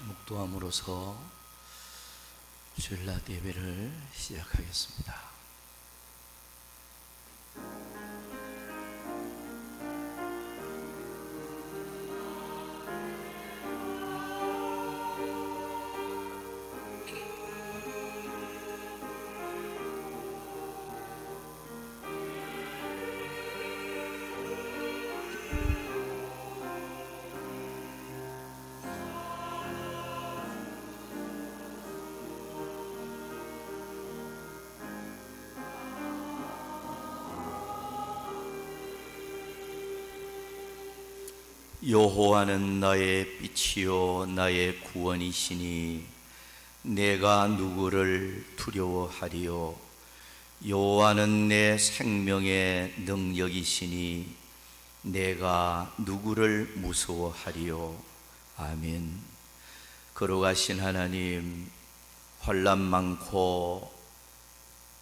묵도함으로써 주일낮 예배를 시작하겠습니다. 여호와는 나의 빛이요 나의 구원이시니 내가 누구를 두려워하리요. 여호와는 내 생명의 능력이시니 내가 누구를 무서워하리요. 아멘. 거룩하신 하나님, 환난 많고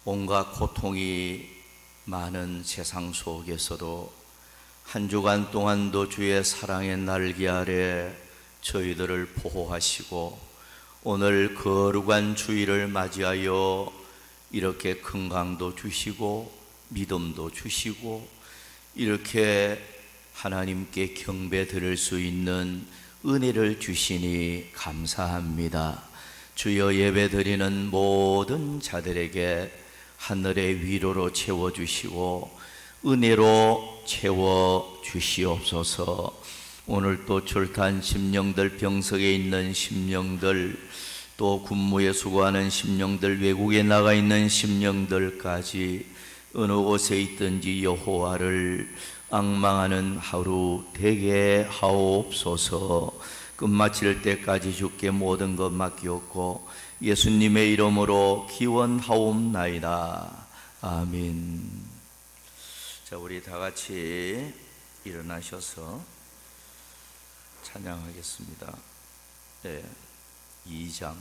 온갖 고통이 많은 세상 속에서도 한 주간 동안도 주의 사랑의 날개 아래 저희들을 보호하시고 오늘 거룩한 주일을 맞이하여 이렇게 건강도 주시고 믿음도 주시고 이렇게 하나님께 경배 드릴 수 있는 은혜를 주시니 감사합니다. 주여, 예배 드리는 모든 자들에게 하늘의 위로로 채워주시고 은혜로 채워주시옵소서. 오늘 또 출탄 심령들, 병석에 있는 심령들, 또 군무에 수고하는 심령들, 외국에 나가 있는 심령들까지 어느 곳에 있든지 여호와를 앙망하는 하루 되게 하옵소서. 끝마칠 때까지 주께 모든 것 맡기옵고 예수님의 이름으로 기원하옵나이다. 아멘. 자, 우리 다 같이 일어나셔서 찬양하겠습니다. 네, 2장.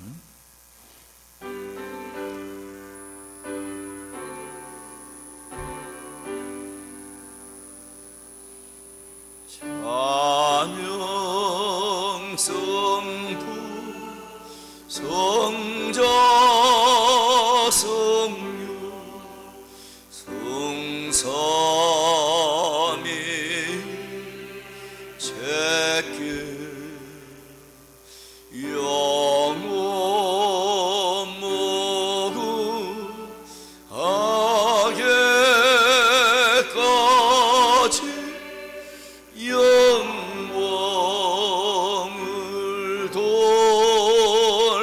찬양 성부 성자 성유 성삼위 제께 영원 무하게까지 영광을 돌리세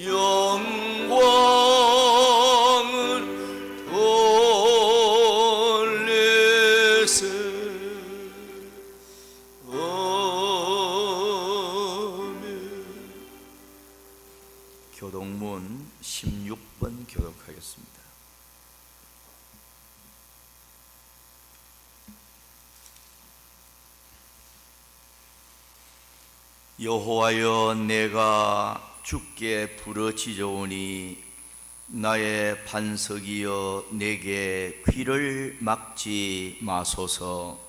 영광을 돌리세. 아멘. 교동문 16번 교독하겠습니다. 여호와여, 내가 주께 부르짖어오니 나의 반석이여 내게 귀를 막지 마소서.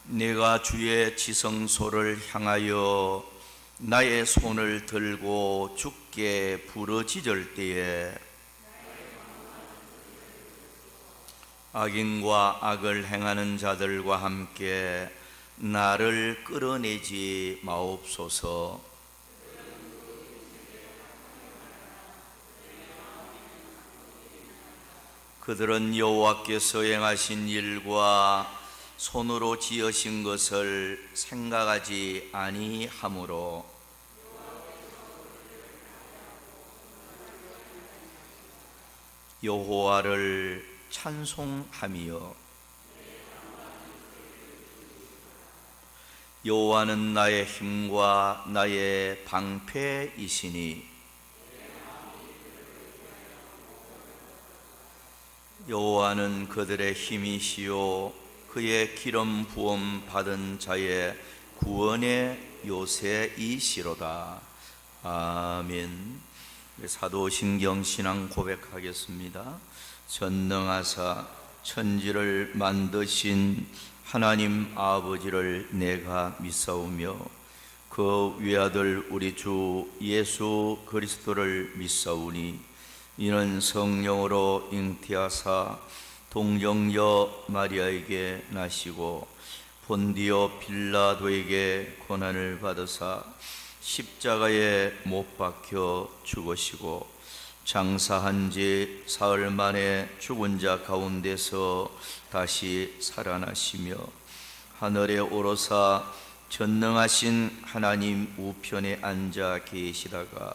내가 주의 지성소를 향하여 나의 손을 들고 주께 부르짖을 때에 악인과 악을 행하는 자들과 함께 나를 끌어내지 마옵소서. 그들은 여호와께서 행하신 일과 손으로 지으신 것을 생각하지 아니하므로 여호와를 찬송하며 여호와는 나의 힘과 나의 방패이시니 여호와는 그들의 힘이시요 그의 기름 부음 받은 자의 구원의 요새이시로다. 아멘. 사도신경 신앙 고백하겠습니다. 전능하사 천지를 만드신 하나님 아버지를 내가 믿사오며 그 외아들 우리 주 예수 그리스도를 믿사오니 이는 성령으로 잉태하사 동정녀 마리아에게 나시고 본디오 빌라도에게 고난을 받으사 십자가에 못 박혀 죽으시고 장사한 지 사흘 만에 죽은 자 가운데서 다시 살아나시며 하늘에 오르사 전능하신 하나님 우편에 앉아 계시다가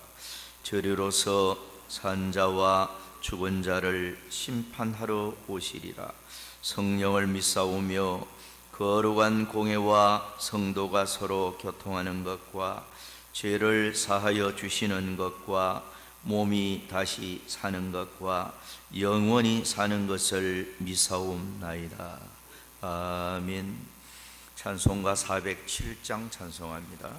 저리로서 산자와 죽은 자를 심판하러 오시리라. 성령을 믿사오며 거룩한 공회와 성도가 서로 교통하는 것과 죄를 사하여 주시는 것과 몸이 다시 사는 것과 영원히 사는 것을 믿사옵나이다. 아멘. 찬송가 407장 찬송합니다.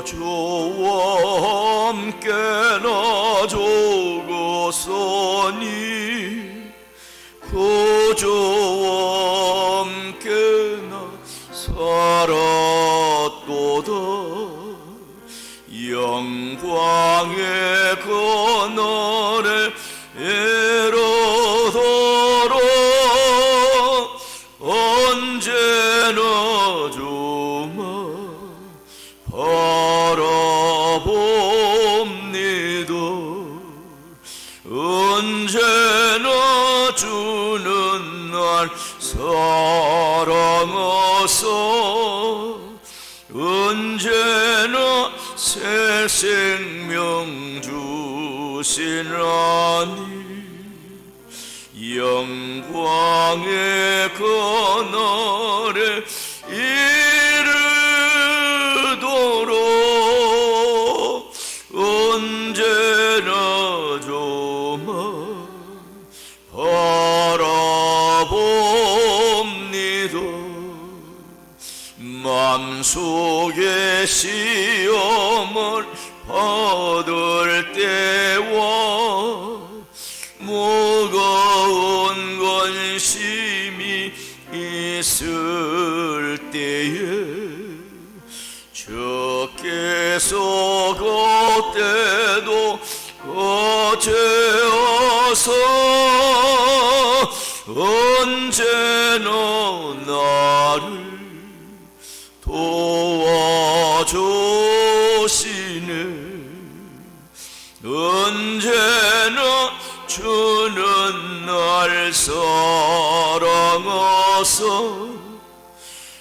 주와 함께나 죽었으니 구주와 함께나 살았도다. 영광의 그날에 이르도록 언제나 주마 바라봅니다. 언제나 주는 날 사랑하사 언제나 새 생명 주시나니 영광의 그날에 이르도록 언제나 조마 바라봅니다. 맘속에 시험을 받을 때와 무거운 관심이 있을 때에 주께서 그때도 어째어서 언제나 나를 도와주시네. 언제나 주는 날 사랑하사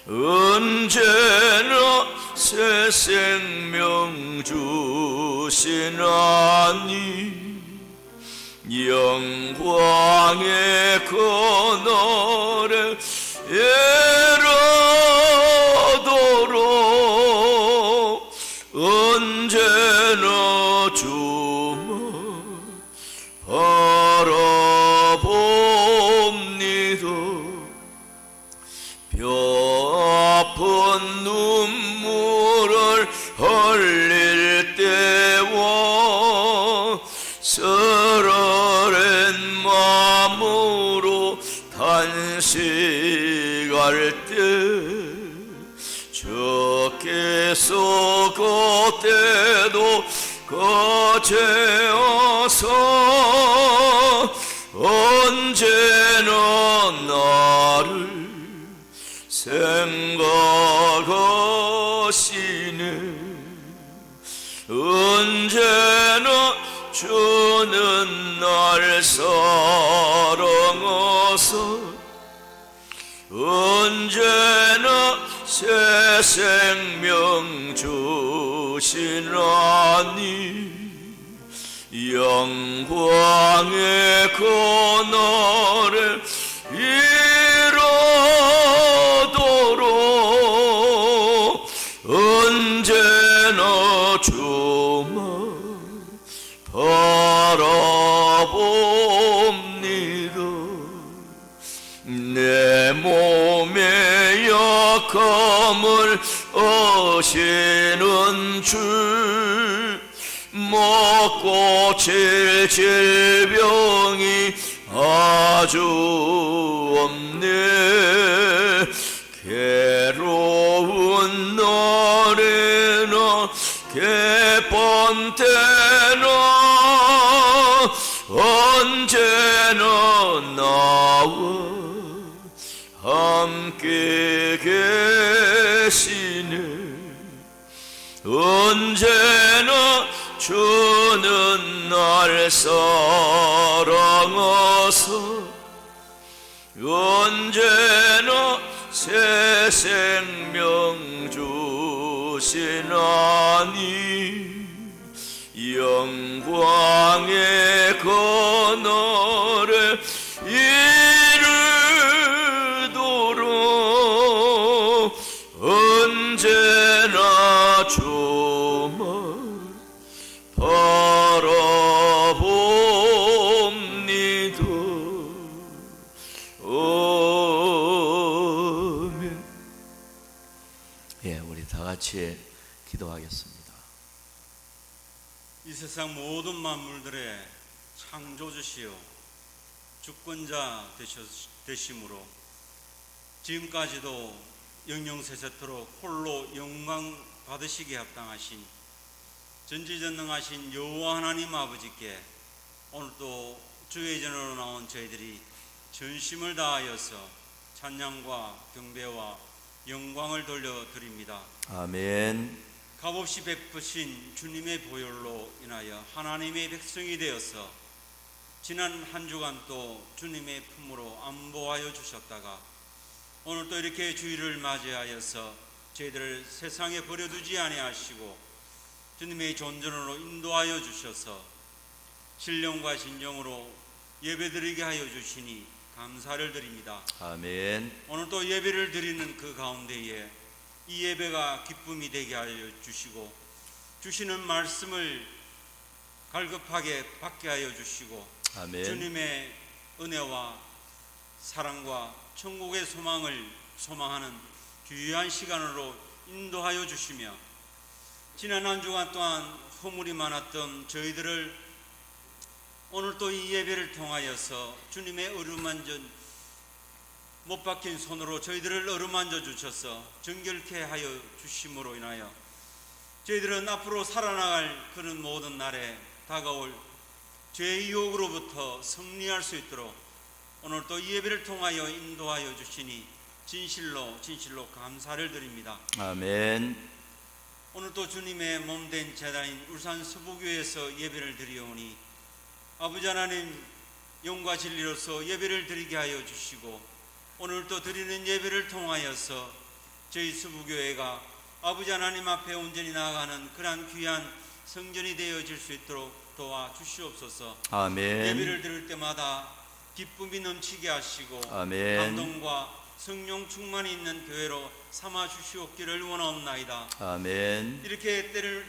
언제나 새 생명 주시나니 영광의 그날에 이르도록 언제나 주마 바라봅니다. 뼈아픈 눈물을 흘릴 때와 쓰러진 마음으로 탄식할 때 주께서 그때도 거제어서 언제나 나를 생각하시네. 언제나 주는 날 사랑하사 언제나 새 생명 주시나니 영광의 그날에 이르도록 언제나 주만 바라봅니다. 검을 어시는 줄 먹고 칠 질병이 아주 없네. 괴로운 날에나 개번 때나 언제나 나와 함께 계시네. 언제나 주는 날 사랑하사 언제나 새 생명 주시나니 영광의 그날에 이르도록 언제나 주만 바라봅니다. 아멘. 예, 우리 다 같이 기도하겠습니다. 이 세상 모든 만물들의 창조주시요 주권자 되심으로 지금까지도 영영세세토록 홀로 영광 받으시기에 합당하신 전지전능하신 여호와 하나님 아버지께 오늘도 주의 전으로 나온 저희들이 전심을 다하여서 찬양과 경배와 영광을 돌려드립니다. 아멘. 값없이 베푸신 주님의 보혈로 인하여 하나님의 백성이 되어서 지난 한 주간 또 주님의 품으로 안보하여 주셨다가 오늘 또 이렇게 주일을 맞이하여서 저희들을 세상에 버려두지 아니하시고 주님의 존전으로 인도하여 주셔서 신령과 진정으로 예배드리게 하여 주시니 감사를 드립니다. 아멘. 오늘 또 예배를 드리는 그 가운데에 이 예배가 기쁨이 되게 하여 주시고 주시는 말씀을 갈급하게 받게 하여 주시고 아멘. 주님의 은혜와 사랑과 천국의 소망을 소망하는 귀한 시간으로 인도하여 주시며 지난 한 주간 동안 허물이 많았던 저희들을 오늘 또 이 예배를 통하여서 주님의 어루만져 못 박힌 손으로 저희들을 어루만져 주셔서 정결케 하여 주심으로 인하여 저희들은 앞으로 살아나갈 그런 모든 날에 다가올 죄의 유혹으로부터 승리할 수 있도록 오늘 또 이 예배를 통하여 인도하여 주시니 진실로 감사를 드립니다. 아멘. 오늘 또 주님의 몸된 제단인 울산 서부교회에서 예배를 드리오니 아버지 하나님 영과 진리로서 예배를 드리게 하여 주시고 오늘 또 드리는 예배를 통하여서 저희 서부교회가 아버지 하나님 앞에 온전히 나아가는 그러한 귀한 성전이 되어질 수 있도록 도와주시옵소서. 아멘. 예배를 드릴 때마다 기쁨이 넘치게 하시고 아멘. 감동과 성령 충만이 있는 교회로 삼아 주시옵기를 원하옵나이다. 아멘. 이렇게 때를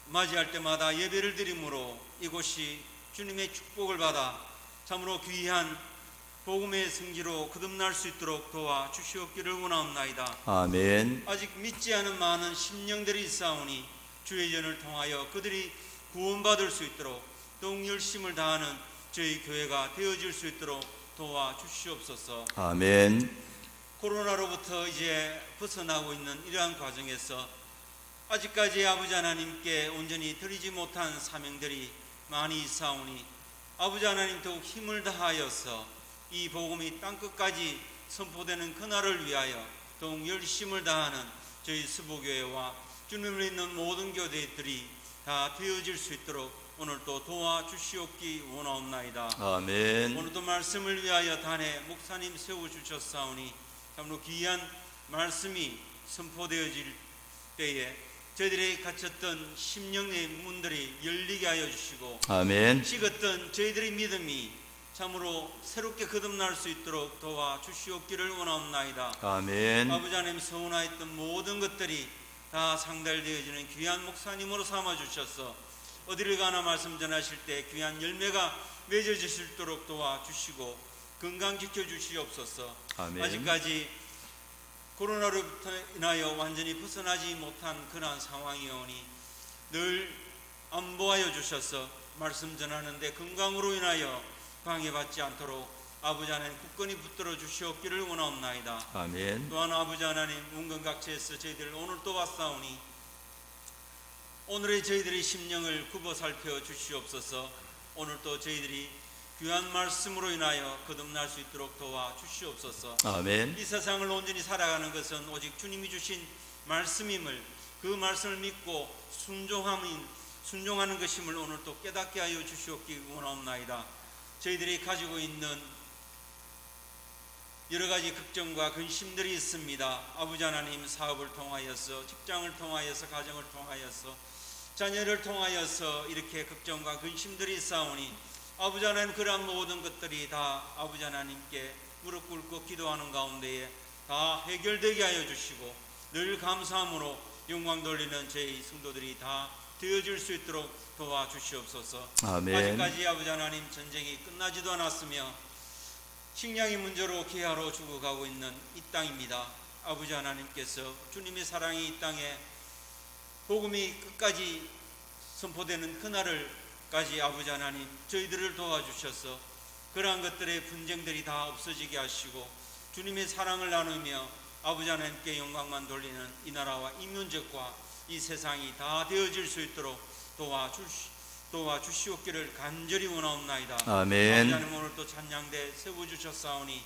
맞이할 때마다 예배를 드림으로 이곳이 주님의 축복을 받아 참으로 귀한 복음의 성지로 거듭날 수 있도록 도와 주시옵기를 원하옵나이다. 아멘. 아직 믿지 않은 많은 심령들이 있사오니 주의 전을 통하여 그들이 구원받을 수 있도록 더욱 열심을 다하는 저희 교회가 되어질 수 있도록 도와 주시옵소서. 아멘. 코로나로부터 이제 벗어나고 있는 이러한 과정에서 아직까지 아버지 하나님께 온전히 드리지 못한 사명들이 많이 있사오니 아버지 하나님 더욱 힘을 다하여서 이 복음이 땅끝까지 선포되는 그날을 위하여 더욱 열심을 다하는 저희 서부교회와 주님을 믿는 모든 교회들이 다 되어질 수 있도록 오늘도 도와주시옵기 원하옵나이다. 아멘. 오늘도 말씀을 위하여 단에 목사님 세워주셨사오니 참으로 귀한 말씀이 선포되어질 때에 저희들이 갇혔던 심령의 문들이 열리게 하여 주시고 아멘. 식었던 저희들의 믿음이 참으로 새롭게 거듭날 수 있도록 도와주시옵기를 원하옵나이다. 아멘. 아버지 하나님 서운하였던 모든 것들이 다 상달되어지는 귀한 목사님으로 삼아주셔서 어디를 가나 말씀 전하실 때 귀한 열매가 맺어질 수 있도록 도와주시고 건강 지켜주시옵소서. 아멘. 아직까지 코로나로부터 인하여 완전히 벗어나지 못한 그러한 상황이오니 늘 안보하여 주셔서 말씀 전하는데 건강으로 인하여 방해받지 않도록 아버지 하나님 굳건히 붙들어 주시옵기를 원하옵나이다. 아멘. 또한 아버지 하나님 문건각지에서 저희들 오늘 또 왔사오니 오늘의 저희들의 심령을 굽어 살펴 주시옵소서. 오늘 또 저희들이 귀한 말씀으로 인하여 거듭날 수 있도록 도와 주시옵소서. 아멘. 이 세상을 온전히 살아가는 것은 오직 주님이 주신 말씀임을, 그 말씀을 믿고 순종하는 것임을 오늘 또 깨닫게 하여 주시옵기 원하옵나이다. 저희들이 가지고 있는 여러 가지 걱정과 근심들이 있습니다. 아버지 하나님, 사업을 통하여서, 직장을 통하여서, 가정을 통하여서, 자녀를 통하여서 이렇게 걱정과 근심들이 있사오니 아버지 하나님, 그러한 모든 것들이 다 아버지 하나님께 무릎 꿇고 기도하는 가운데에 다 해결되게 하여 주시고 늘 감사함으로 영광 돌리는 저희 성도들이 다 되어질 수 있도록 도와주시옵소서. 아멘. 아직까지 아버지 하나님, 전쟁이 끝나지도 않았으며 식량이 문제로 기하로 죽어가고 있는 이 땅입니다. 아버지 하나님께서 주님의 사랑이 이 땅에 복음이 끝까지 선포되는 그날을까지 아버지 하나님, 저희들을 도와주셔서 그러한 것들의 분쟁들이 다 없어지게 하시고 주님의 사랑을 나누며 아버지 하나님께 영광만 돌리는 이 나라와 이 민족과 이 세상이 다 되어질 수 있도록 도와주시옵기를 간절히 원하옵나이다. 아멘. 아버지 하나님, 오늘 또 찬양대 세워주셨사오니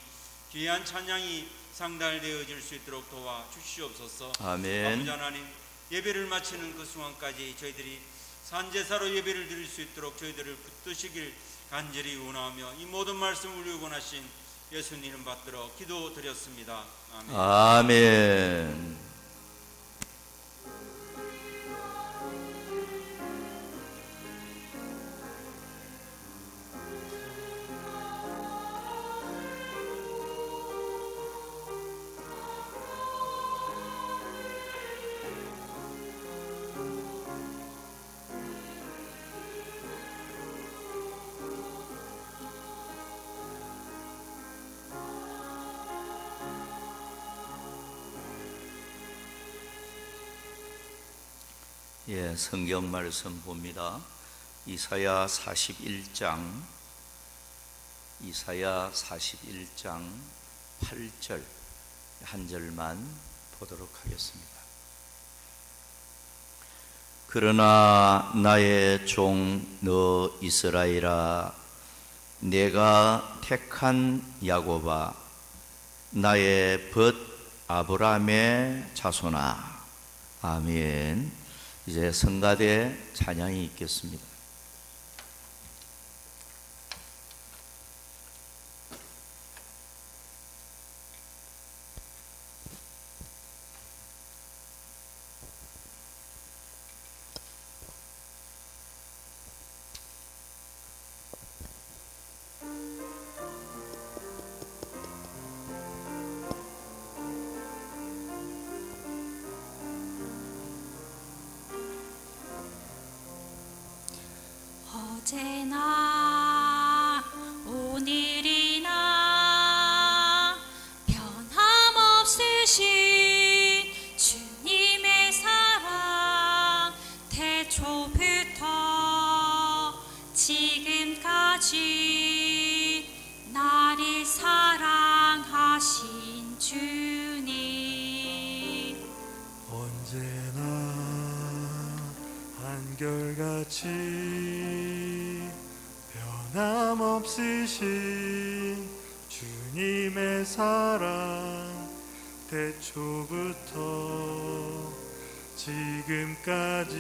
귀한 찬양이 상달되어질 수 있도록 도와주시옵소서. 아멘. 아버지 하나님, 예배를 마치는 그 순간까지 저희들이 산제사로 예배를 드릴 수 있도록 저희들을 붙드시길 간절히 원하며 이 모든 말씀을 원하신 예수님 이름 받들어 기도드렸습니다. 아멘. 아멘. 예, 성경 말씀 봅니다. 이사야 41장 8절 한 절만 보도록 하겠습니다. 그러나 나의 종 너 이스라엘아, 내가 택한 야곱아, 나의 벗 아브라함의 자손아. 아멘. 이제 성가대 찬양이 있겠습니다. 어제나 오늘이나 변함없으신 주님의 사랑, 태초부터 지금까지 나를 사랑하신 주님, 언제나 한결같이 변함없으신 주님의 사랑, 태초부터 지금까지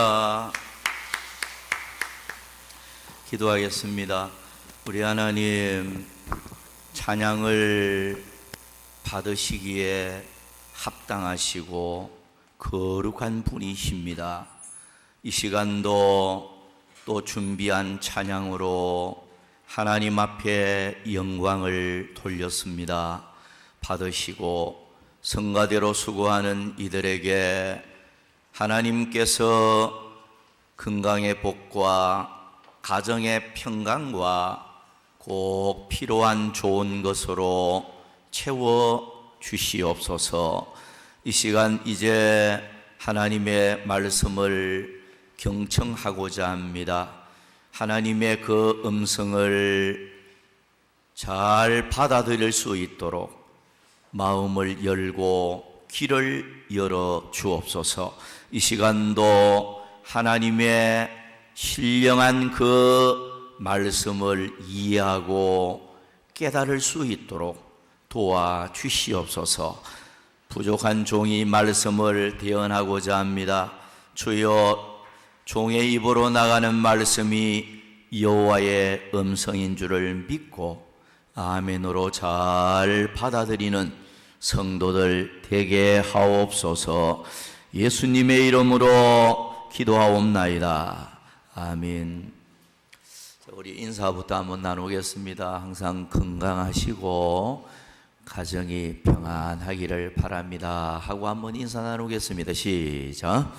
감사합니다. 기도하겠습니다. 우리 하나님, 찬양을 받으시기에 합당하시고 거룩한 분이십니다. 이 시간도 또 준비한 찬양으로 하나님 앞에 영광을 돌렸습니다. 받으시고 성가대로 수고하는 이들에게 하나님께서 건강의 복과 가정의 평강과 꼭 필요한 좋은 것으로 채워 주시옵소서. 이 시간 이제 하나님의 말씀을 경청하고자 합니다. 하나님의 그 음성을 잘 받아들일 수 있도록 마음을 열고 귀를 열어 주옵소서. 이 시간도 하나님의 신령한 그 말씀을 이해하고 깨달을 수 있도록 도와주시옵소서. 부족한 종이 말씀을 대언하고자 합니다. 주여, 종의 입으로 나가는 말씀이 여호와의 음성인 줄을 믿고 아멘으로 잘 받아들이는 성도들 되게 하옵소서. 예수님의 이름으로 기도하옵나이다. 아멘. 우리 인사부터 한번 나누겠습니다. 항상 건강하시고 가정이 평안하기를 바랍니다 하고 한번 인사 나누겠습니다. 시작.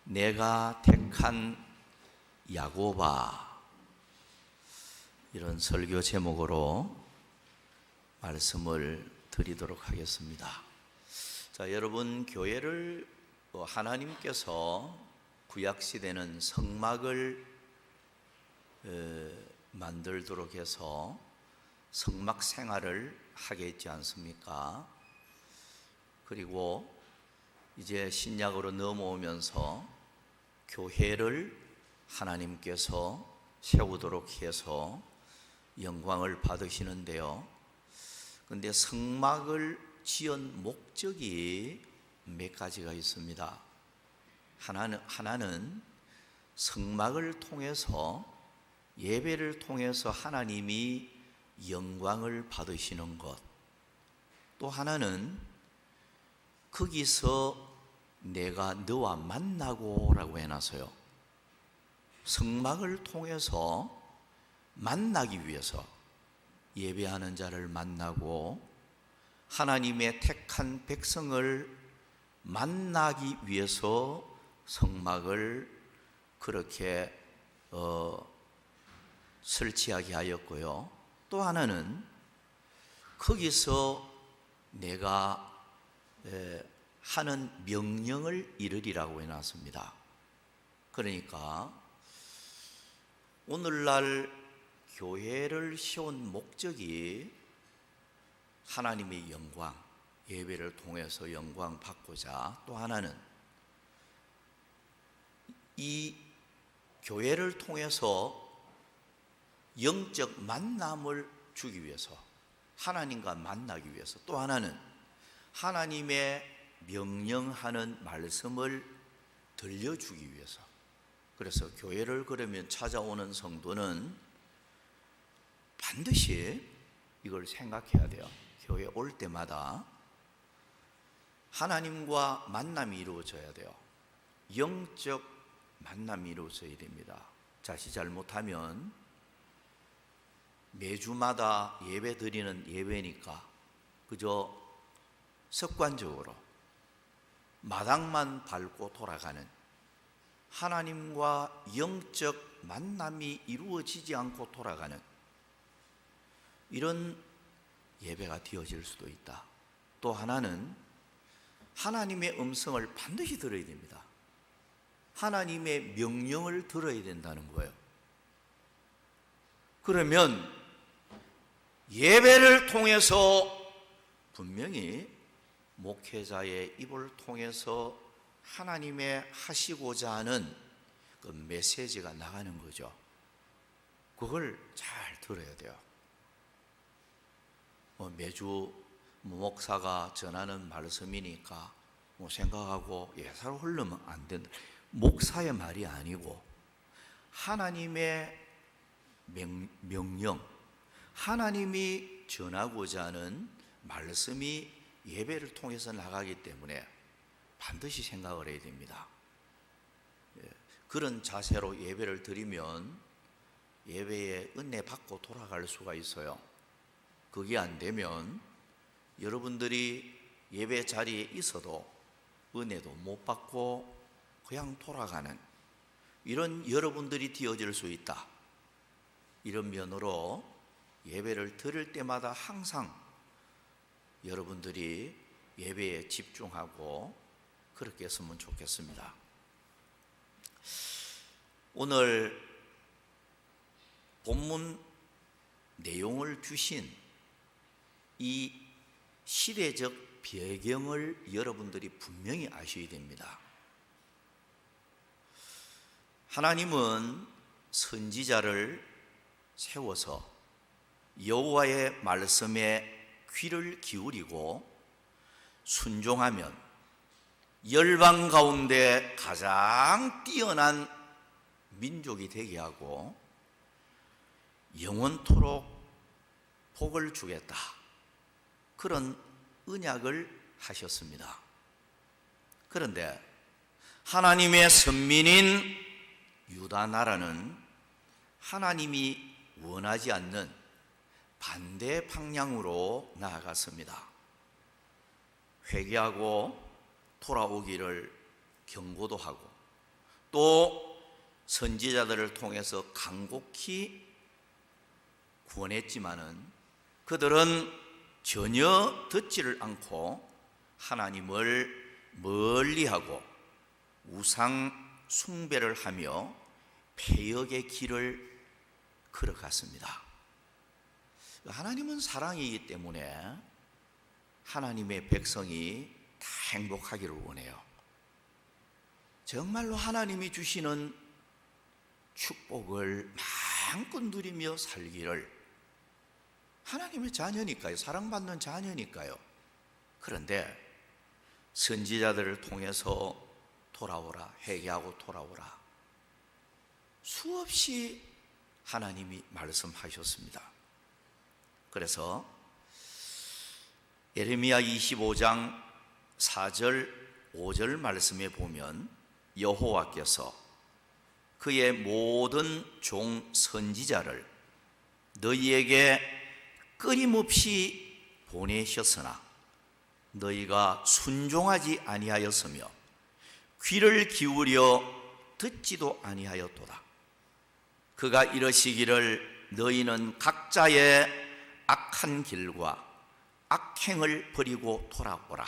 내가 택한 야고바, 이런 설교 제목으로 말씀을 드리도록 하겠습니다. 자, 여러분, 교회를 하나님께서 구약시대는 성막을 만들도록 해서 성막 생활을 하게 했지 않습니까? 그리고 이제 신약으로 넘어오면서 교회를 하나님께서 세우도록 해서 영광을 받으시는데요. 그런데 성막을 지은 목적이 몇 가지가 있습니다. 하나는 성막을 통해서, 예배를 통해서 하나님이 영광을 받으시는 것. 또 하나는 거기서 내가 너와 만나고 라고 해놨어요. 성막을 통해서 만나기 위해서, 예배하는 자를 만나고 하나님의 택한 백성을 만나기 위해서 성막을 그렇게 설치하게 하였고요. 또 하나는 거기서 내가 하는 명령을 이루리라고 해놨습니다. 그러니까 오늘날 교회를 세운 목적이 하나님의 영광, 예배를 통해서 영광 받고자, 또 하나는 이 교회를 통해서 영적 만남을 주기 위해서, 하나님과 만나기 위해서, 또 하나는 하나님의 명령하는 말씀을 들려주기 위해서. 그래서 교회를 그러면 찾아오는 성도는 반드시 이걸 생각해야 돼요. 교회 올 때마다 하나님과 만남이 이루어져야 돼요. 영적 만남이 이루어져야 됩니다. 자칫 잘못하면 매주마다 예배 드리는 예배니까 그저 습관적으로 마당만 밟고 돌아가는, 하나님과 영적 만남이 이루어지지 않고 돌아가는 이런 예배가 되어질 수도 있다. 또 하나는 하나님의 음성을 반드시 들어야 됩니다. 하나님의 명령을 들어야 된다는 거예요. 그러면 예배를 통해서 분명히 목회자의 입을 통해서 하나님의 하시고자 하는 그 메시지가 나가는 거죠. 그걸 잘 들어야 돼요. 매주 목사가 전하는 말씀이니까 생각하고 예사로 흐르면 안 된다. 목사의 말이 아니고 하나님의 명령, 하나님이 전하고자 하는 말씀이 예배를 통해서 나가기 때문에 반드시 생각을 해야 됩니다. 그런 자세로 예배를 드리면 예배에 은혜 받고 돌아갈 수가 있어요. 그게 안 되면 여러분들이 예배 자리에 있어도 은혜도 못 받고 그냥 돌아가는 이런 여러분들이 되어질 수 있다. 이런 면으로 예배를 드릴 때마다 항상 여러분들이 예배에 집중하고 그렇게 했으면 좋겠습니다. 오늘 본문 내용을 주신 이 시대적 배경을 여러분들이 분명히 아셔야 됩니다. 하나님은 선지자를 세워서 여호와의 말씀에 귀를 기울이고 순종하면 열방 가운데 가장 뛰어난 민족이 되게 하고 영원토록 복을 주겠다. 그런 언약을 하셨습니다. 그런데 하나님의 선민인 유다 나라는 하나님이 원하지 않는 반대 방향으로 나아갔습니다. 회개하고 돌아오기를 경고도 하고 또 선지자들을 통해서 간곡히 구원했지만은 그들은 전혀 듣지를 않고 하나님을 멀리하고 우상 숭배를 하며 패역의 길을 걸어갔습니다. 하나님은 사랑이기 때문에 하나님의 백성이 다 행복하기를 원해요. 정말로 하나님이 주시는 축복을 마음껏 누리며 살기를, 하나님의 자녀니까요. 사랑받는 자녀니까요. 그런데 선지자들을 통해서 돌아오라, 회개하고 돌아오라, 수없이 하나님이 말씀하셨습니다. 그래서 예레미야 25장 4절 5절 말씀에 보면 여호와께서 그의 모든 종 선지자를 너희에게 끊임없이 보내셨으나 너희가 순종하지 아니하였으며 귀를 기울여 듣지도 아니하였도다. 그가 이러시기를 너희는 각자의 악한 길과 악행을 버리고 돌아오라.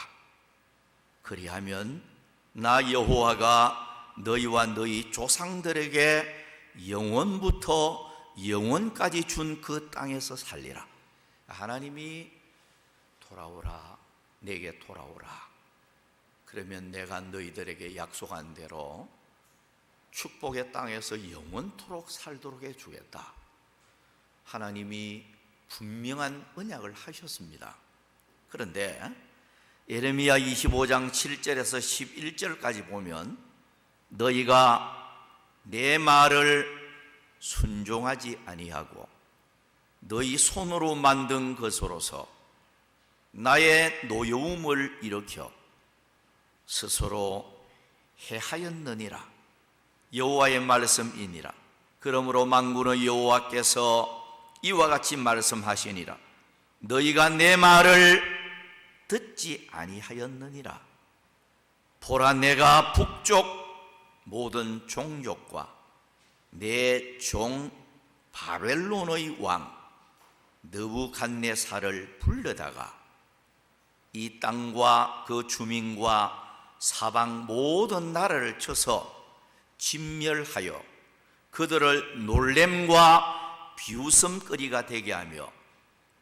그리하면 나 여호와가 너희와 너희 조상들에게 영원부터 영원까지 준 그 땅에서 살리라. 하나님이 돌아오라, 내게 돌아오라. 그러면 내가 너희들에게 약속한 대로 축복의 땅에서 영원토록 살도록 해주겠다. 하나님이 분명한 언약을 하셨습니다. 그런데 예레미야 25장 7절에서 11절까지 보면 너희가 내 말을 순종하지 아니하고 너희 손으로 만든 것으로서 나의 노여움을 일으켜 스스로 해하였느니라. 여호와의 말씀이니라. 그러므로 만군의 여호와께서 이와 같이 말씀하시니라. 너희가 내 말을 듣지 아니하였느니라. 보라, 내가 북쪽 모든 종족과 내 종 바벨론의 왕 느부갓네살을 불러다가 이 땅과 그 주민과 사방 모든 나라를 쳐서 진멸하여 그들을 놀램과 비웃음거리가 되게 하며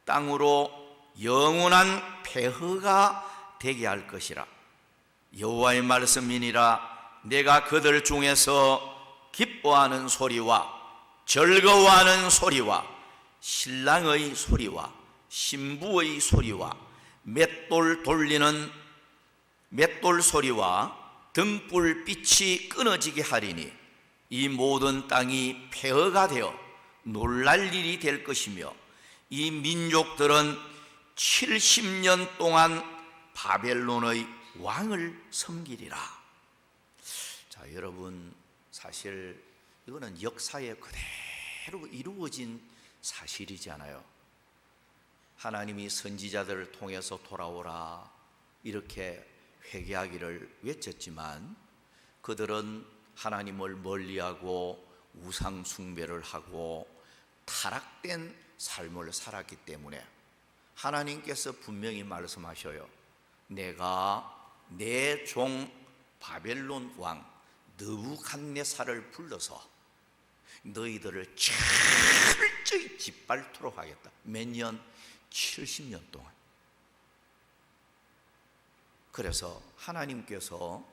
땅으로 영원한 폐허가 되게 할 것이라. 여호와의 말씀이니라. 내가 그들 중에서 기뻐하는 소리와 즐거워하는 소리와 신랑의 소리와 신부의 소리와 맷돌 돌리는 맷돌 소리와 등불빛이 끊어지게 하리니 이 모든 땅이 폐허가 되어 놀랄 일이 될 것이며 이 민족들은 70년 동안 바벨론의 왕을 섬기리라. 자, 여러분, 사실 이거는 역사에 그대로 이루어진 사실이잖아요. 하나님이 선지자들을 통해서 돌아오라 이렇게 회개하기를 외쳤지만 그들은 하나님을 멀리하고 우상 숭배를 하고 타락된 삶을 살았기 때문에 하나님께서 분명히 말씀하셔요. 내가 내 종 바벨론 왕 느부갓네살을 불러서 너희들을 철저히 짓밟도록 하겠다. 몇 년? 70년 동안. 그래서 하나님께서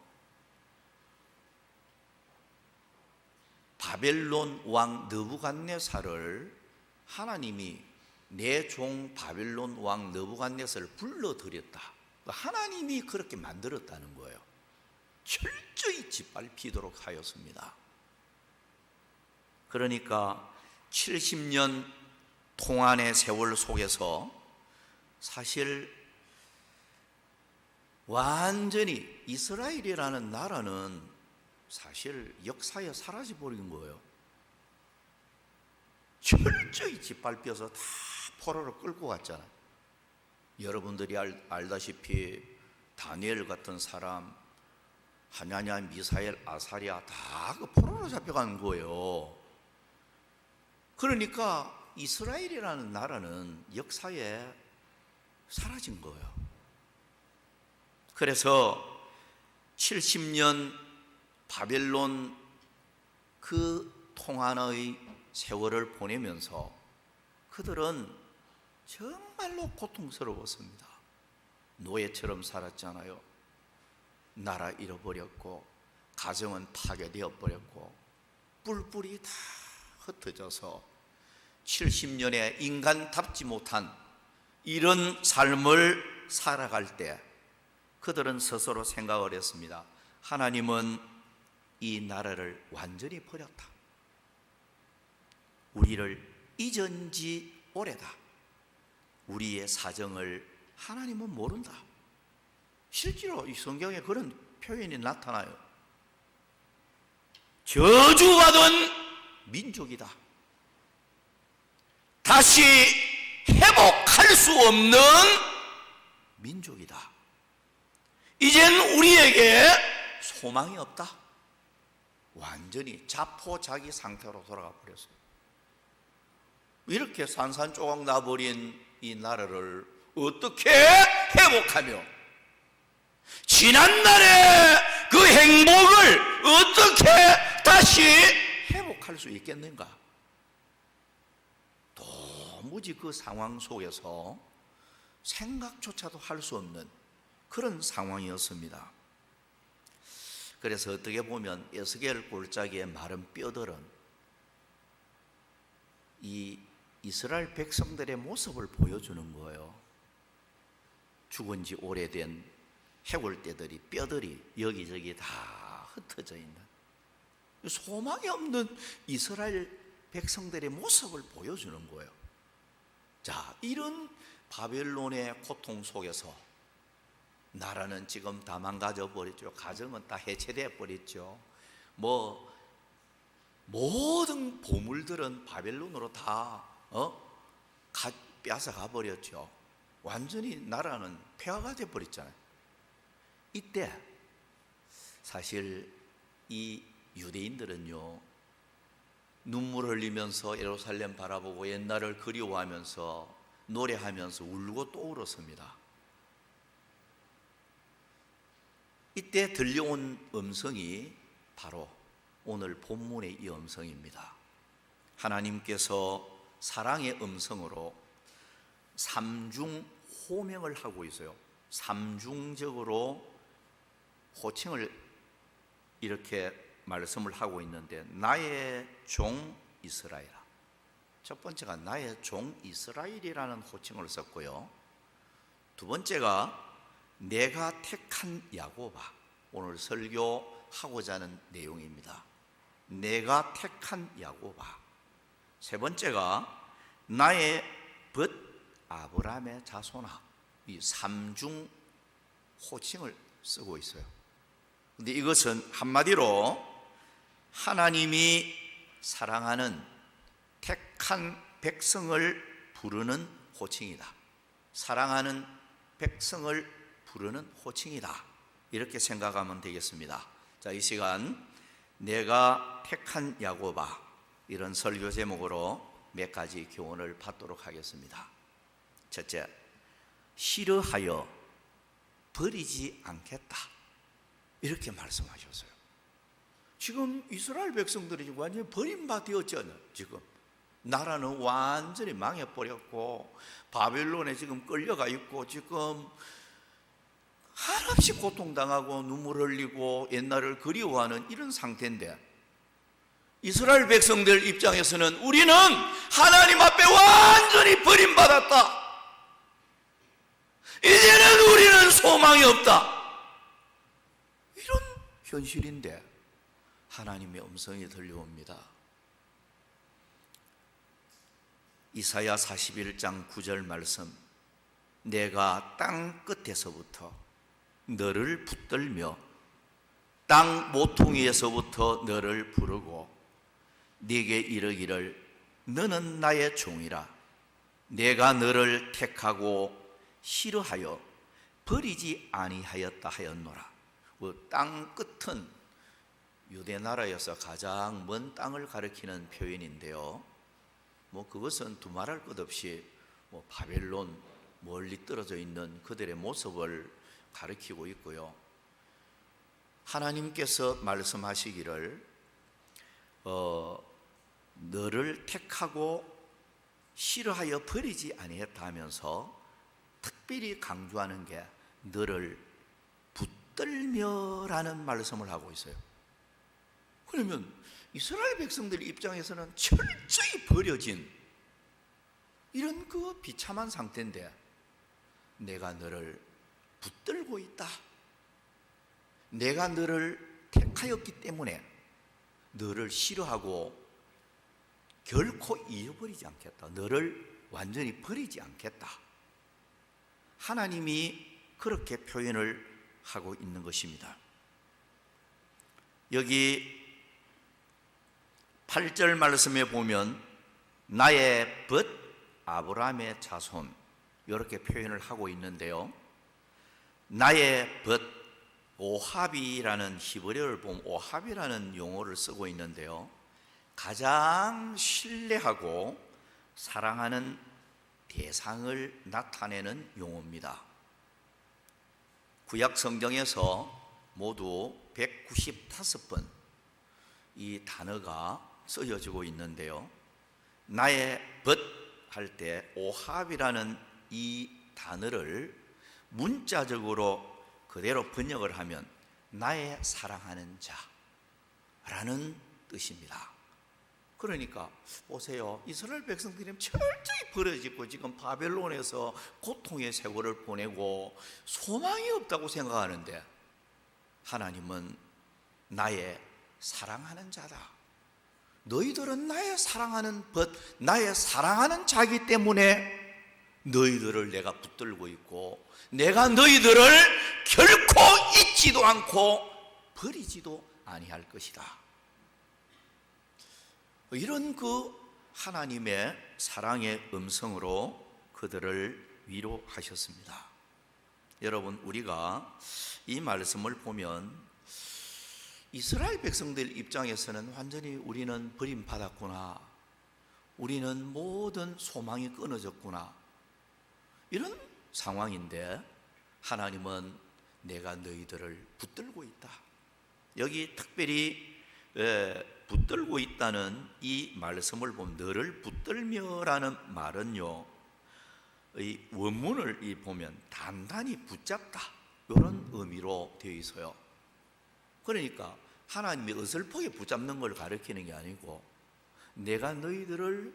바벨론 왕 느부갓네살을 하나님이 내 종 바벨론 왕 느부갓네살을 불러들였다. 하나님이 그렇게 만들었다는 거예요. 철저히 짓밟히도록 하였습니다. 그러니까 70년 통한의 세월 속에서 사실 완전히 이스라엘이라는 나라는 사실 역사에 사라져버린 거예요. 철저히 짓밟혀서 다 포로로 끌고 갔잖아요. 여러분들이 알다시피 다니엘 같은 사람, 하냐냐, 미사엘, 아사랴 다 그 포로로 잡혀간 거예요. 그러니까 이스라엘이라는 나라는 역사에 사라진 거예요. 그래서 70년 바벨론 그 통한의 세월을 보내면서 그들은 정말로 고통스러웠습니다. 노예처럼 살았잖아요. 나라 잃어버렸고 가정은 파괴되어 버렸고 뿔뿔이 다 흩어져서 70년의 인간답지 못한 이런 삶을 살아갈 때 그들은 스스로 생각을 했습니다. 하나님은 이 나라를 완전히 버렸다. 우리를 잊은 지 오래다. 우리의 사정을 하나님은 모른다. 실제로 이 성경에 그런 표현이 나타나요. 저주받은 민족이다. 다시 회복할 수 없는 민족이다. 이젠 우리에게 소망이 없다. 완전히 자포자기 상태로 돌아가 버렸어요. 이렇게 산산조각 나버린 이 나라를 어떻게 회복하며 지난날의 그 행복을 어떻게 다시 회복할 수 있겠는가? 도무지 그 상황 속에서 생각조차도 할 수 없는 그런 상황이었습니다. 그래서 어떻게 보면 에스겔 골짜기의 마른 뼈들은 이 이스라엘 백성들의 모습을 보여주는 거예요. 죽은 지 오래된 해골떼들이 뼈들이 여기저기 다 흩어져 있는 소망이 없는 이스라엘 백성들의 모습을 보여주는 거예요. 자, 이런 바벨론의 고통 속에서 나라는 지금 다 망가져 버렸죠. 가정은 다 해체되어 버렸죠. 모든 보물들은 바벨론으로 다 뺏어가 버렸죠. 완전히 나라는 폐허가 되어 버렸잖아요. 이때 사실 이 유대인들은요, 눈물 흘리면서 예루살렘 바라보고 옛날을 그리워하면서 노래하면서 울고 또 울었습니다. 이때 들려온 음성이 바로 오늘 본문의 이 음성입니다. 하나님께서 사랑의 음성으로 삼중 호명을 하고 있어요. 삼중적으로 호칭을 이렇게 말씀을 하고 있는데, 나의 종 이스라엘아, 첫 번째가 나의 종 이스라엘이라는 호칭을 썼고요. 두 번째가 내가 택한 야곱아. 오늘 설교하고자 하는 내용입니다. 내가 택한 야곱아. 세 번째가 나의 벗 아브라함의 자손아. 이 삼중 호칭을 쓰고 있어요. 근데 이것은 한마디로 하나님이 사랑하는 택한 백성을 부르는 호칭이다. 사랑하는 백성을 부르는 호칭이다. 이렇게 생각하면 되겠습니다. 자, 이 시간 내가 택한 야곱아, 이런 설교 제목으로 몇 가지 교훈을 받도록 하겠습니다. 첫째, 싫어하여 버리지 않겠다. 이렇게 말씀하셨어요. 지금 이스라엘 백성들이 완전히 버림받았잖아요. 지금 나라는 완전히 망해버렸고 바벨론에 지금 끌려가 있고 지금 한없이 고통당하고 눈물 흘리고 옛날을 그리워하는 이런 상태인데, 이스라엘 백성들 입장에서는 우리는 하나님 앞에 완전히 버림받았다. 이제는 우리는 소망이 없다. 이런 현실인데 하나님의 음성이 들려옵니다. 이사야 41장 9절 말씀. 내가 땅 끝에서부터 너를 붙들며 땅 모퉁이에서부터 너를 부르고 네게 이르기를 너는 나의 종이라. 내가 너를 택하고 싫어하여 버리지 아니하였다 하였노라. 땅 끝은 유대 나라에서 가장 먼 땅을 가리키는 표현인데요. 그것은 두말할 것 없이 바벨론 멀리 떨어져 있는 그들의 모습을 가리키고 있고요. 하나님께서 말씀하시기를 너를 택하고 싫어하여 버리지 아니했다 하면서 특별히 강조하는 게 너를 붙들며라는 말씀을 하고 있어요. 그러면 이스라엘 백성들 입장에서는 철저히 버려진 이런 그 비참한 상태인데, 내가 너를 붙들고 있다. 내가 너를 택하였기 때문에 너를 싫어하고 결코 잃어버리지 않겠다. 너를 완전히 버리지 않겠다. 하나님이 그렇게 표현을 하고 있는 것입니다. 여기 8절 말씀에 보면 나의 벗 아브라함의 자손, 이렇게 표현을 하고 있는데요. 나의 벗, 오합이라는 히브리어를 보면 오합이라는 용어를 쓰고 있는데요. 가장 신뢰하고 사랑하는 대상을 나타내는 용어입니다. 구약 성경에서 모두 195번 이 단어가 쓰여지고 있는데요. 나의 벗 할 때 오합이라는 이 단어를 문자적으로 그대로 번역을 하면 나의 사랑하는 자라는 뜻입니다. 그러니까 보세요. 이스라엘 백성들이 철저히 버려지고 지금 바벨론에서 고통의 세월을 보내고 소망이 없다고 생각하는데, 하나님은 나의 사랑하는 자다. 너희들은 나의 사랑하는 벗, 나의 사랑하는 자이기 때문에 너희들을 내가 붙들고 있고 내가 너희들을 결코 잊지도 않고 버리지도 아니할 것이다. 이런 그 하나님의 사랑의 음성으로 그들을 위로하셨습니다. 여러분, 우리가 이 말씀을 보면 이스라엘 백성들 입장에서는 완전히 우리는 버림받았구나, 우리는 모든 소망이 끊어졌구나, 이런 상황인데, 하나님은 내가 너희들을 붙들고 있다. 여기 특별히 붙들고 있다는 이 말씀을 보면 너를 붙들며라는 말은요, 이 원문을 보면 단단히 붙잡다, 이런 의미로 되어 있어요. 그러니까 하나님이 어설프게 붙잡는 걸 가리키는 게 아니고 내가 너희들을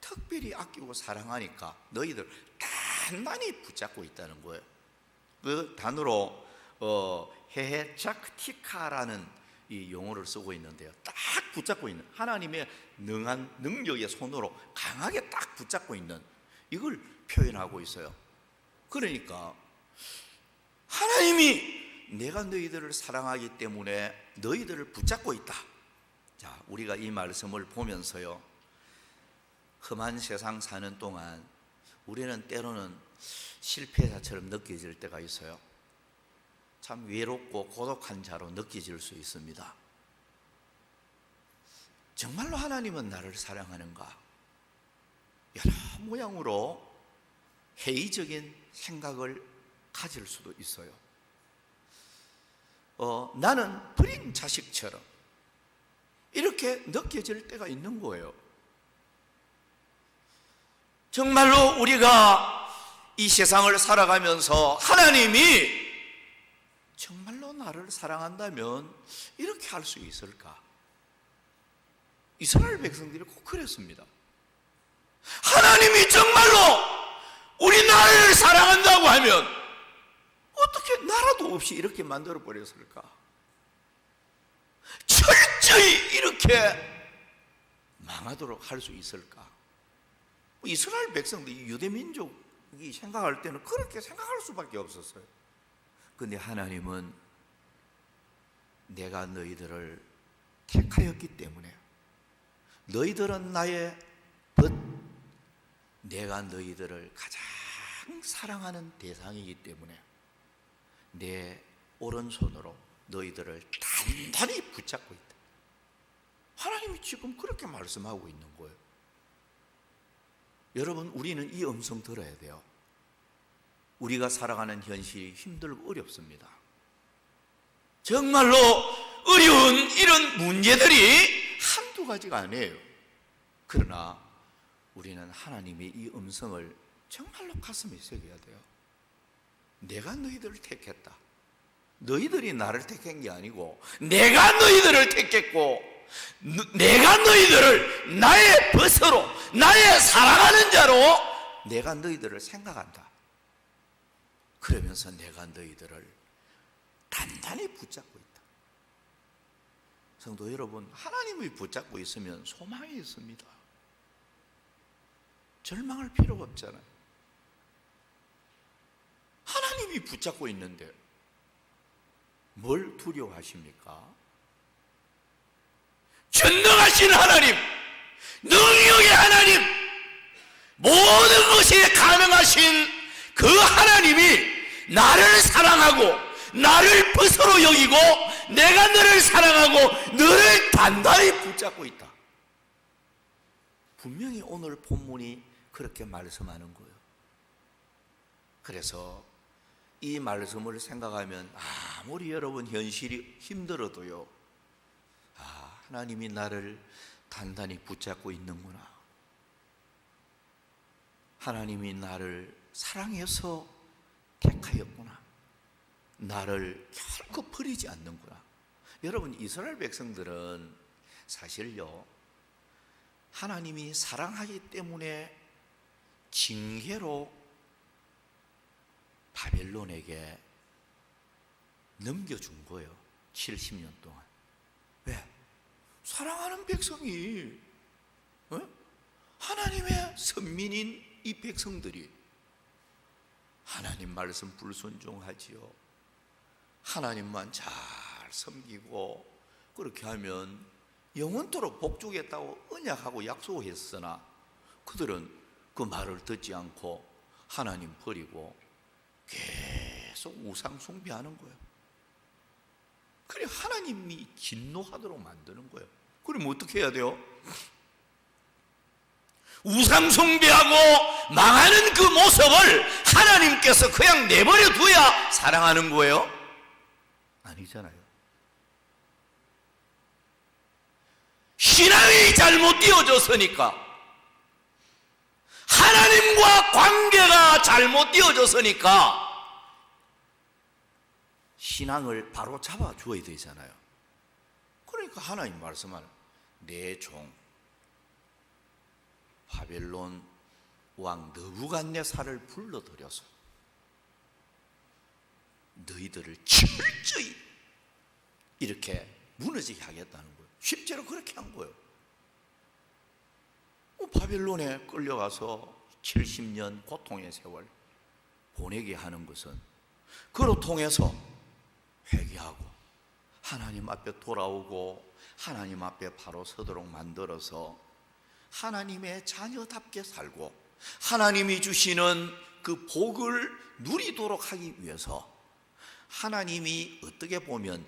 특별히 아끼고 사랑하니까 너희들 단단히 붙잡고 있다는 거예요. 그 단어로 헤헤작티카라는 이 용어를 쓰고 있는데요. 딱 붙잡고 있는, 하나님의 능한 능력의 손으로 강하게 딱 붙잡고 있는, 이걸 표현하고 있어요. 그러니까 하나님이 내가 너희들을 사랑하기 때문에 너희들을 붙잡고 있다. 자, 우리가 이 말씀을 보면서요, 험한 세상 사는 동안 우리는 때로는 실패자처럼 느껴질 때가 있어요. 참 외롭고 고독한 자로 느껴질 수 있습니다. 정말로 하나님은 나를 사랑하는가? 여러 모양으로 회의적인 생각을 가질 수도 있어요. 나는 버린 자식처럼 이렇게 느껴질 때가 있는 거예요. 정말로 우리가 이 세상을 살아가면서 하나님이 정말로 나를 사랑한다면 이렇게 할 수 있을까? 이스라엘 백성들이 꼭 그랬습니다. 하나님이 정말로 우리 나라를 사랑한다고 하면 어떻게 나라도 없이 이렇게 만들어 버렸을까? 철저히 이렇게 망하도록 할 수 있을까? 이스라엘 백성들이, 유대 민족이 생각할 때는 그렇게 생각할 수밖에 없었어요. 근데 하나님은 내가 너희들을 택하였기 때문에, 너희들은 나의 벗, 내가 너희들을 가장 사랑하는 대상이기 때문에 내 오른손으로 너희들을 단단히 붙잡고 있다. 하나님이 지금 그렇게 말씀하고 있는 거예요. 여러분, 우리는 이 음성 들어야 돼요. 우리가 살아가는 현실이 힘들고 어렵습니다. 정말로 어려운 이런 문제들이 한두 가지가 아니에요. 그러나 우리는 하나님의 이 음성을 정말로 가슴에 새겨야 돼요. 내가 너희들을 택했다. 너희들이 나를 택한 게 아니고 내가 너희들을 택했고, 내가 너희들을 나의 벗으로, 나의 사랑하는 자로 내가 너희들을 생각한다. 그러면서 내가 너희들을 단단히 붙잡고 있다. 성도 여러분, 하나님이 붙잡고 있으면 소망이 있습니다. 절망할 필요가 없잖아요. 하나님이 붙잡고 있는데 뭘 두려워하십니까? 전능하신 하나님, 능력의 하나님, 모든 것이 가능하신 그 하나님이 나를 사랑하고 나를 벗으로 여기고 내가 너를 사랑하고 너를 단단히 붙잡고 있다. 분명히 오늘 본문이 그렇게 말씀하는 거예요. 그래서 이 말씀을 생각하면 아무리 여러분 현실이 힘들어도요, 하나님이 나를 단단히 붙잡고 있는구나. 하나님이 나를 사랑해서 택하였구나. 나를 결코 버리지 않는구나. 여러분, 이스라엘 백성들은 사실요, 하나님이 사랑하기 때문에 징계로 바벨론에게 넘겨준 거예요. 70년 동안. 왜? 사랑하는 백성이, 하나님의 선민인 이 백성들이 하나님 말씀 불순종하지요. 하나님만 잘 섬기고 그렇게 하면 영원토록 복주겠다고 언약하고 약속했으나 그들은 그 말을 듣지 않고 하나님 버리고 계속 우상 숭배하는 거예요. 그래 하나님이 진노하도록 만드는 거예요. 그럼 어떻게 해야 돼요? 우상 숭배하고 망하는 그 모습을 하나님께서 그냥 내버려 둬야 사랑하는 거예요? 아니잖아요. 신앙이 잘못되어졌으니까, 하나님과 관계가 잘못되어졌으니까 신앙을 바로 잡아 주어야 되잖아요. 그러니까 하나님 말씀하는 내 종, 바벨론 왕 느부갓네살을 불러들여서 너희들을 철저히 이렇게 무너지게 하겠다는 거예요. 실제로 그렇게 한 거예요. 바벨론에 끌려가서 70년 고통의 세월 보내게 하는 것은 그로 통해서 회개하고 하나님 앞에 돌아오고 하나님 앞에 바로 서도록 만들어서 하나님의 자녀답게 살고 하나님이 주시는 그 복을 누리도록 하기 위해서 하나님이 어떻게 보면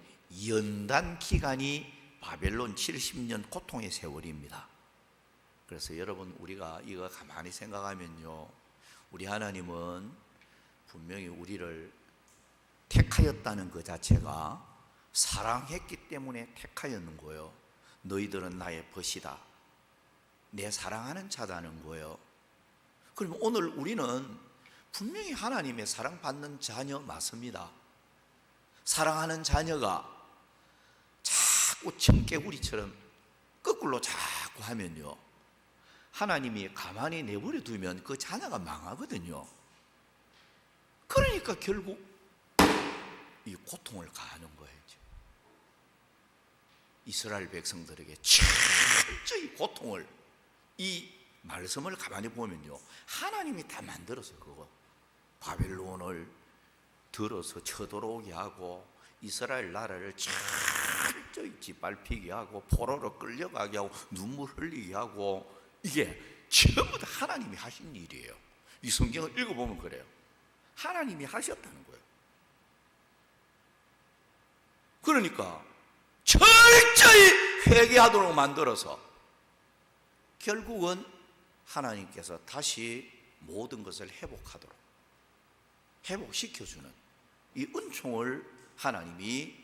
연단 기간이 바벨론 70년 고통의 세월입니다. 그래서 여러분, 우리가 이거 가만히 생각하면요, 우리 하나님은 분명히 우리를 택하였다는 그 자체가 사랑했기 때문에 택하였는 거예요. 너희들은 나의 벗이다, 내 사랑하는 자다는 거예요. 그러면 오늘 우리는 분명히 하나님의 사랑받는 자녀 맞습니다. 사랑하는 자녀가 자꾸 청개구리처럼 거꾸로 자꾸 하면요, 하나님이 가만히 내버려 두면 그 자녀가 망하거든요. 그러니까 결국 이 고통을 가하는 거예요. 이스라엘 백성들에게 철저히 고통을, 이 말씀을 가만히 보면요, 하나님이 다 만들어서 그거 바벨론을 들어서 쳐들어오게 하고 이스라엘 나라를 철저히 짓밟히게 하고 포로로 끌려가게 하고 눈물 흘리게 하고, 이게 전부 다 하나님이 하신 일이에요. 이 성경을 읽어보면 그래요. 하나님이 하셨다는 거예요. 그러니까 철저히 회개하도록 만들어서 결국은 하나님께서 다시 모든 것을 회복시켜주는 이 은총을 하나님이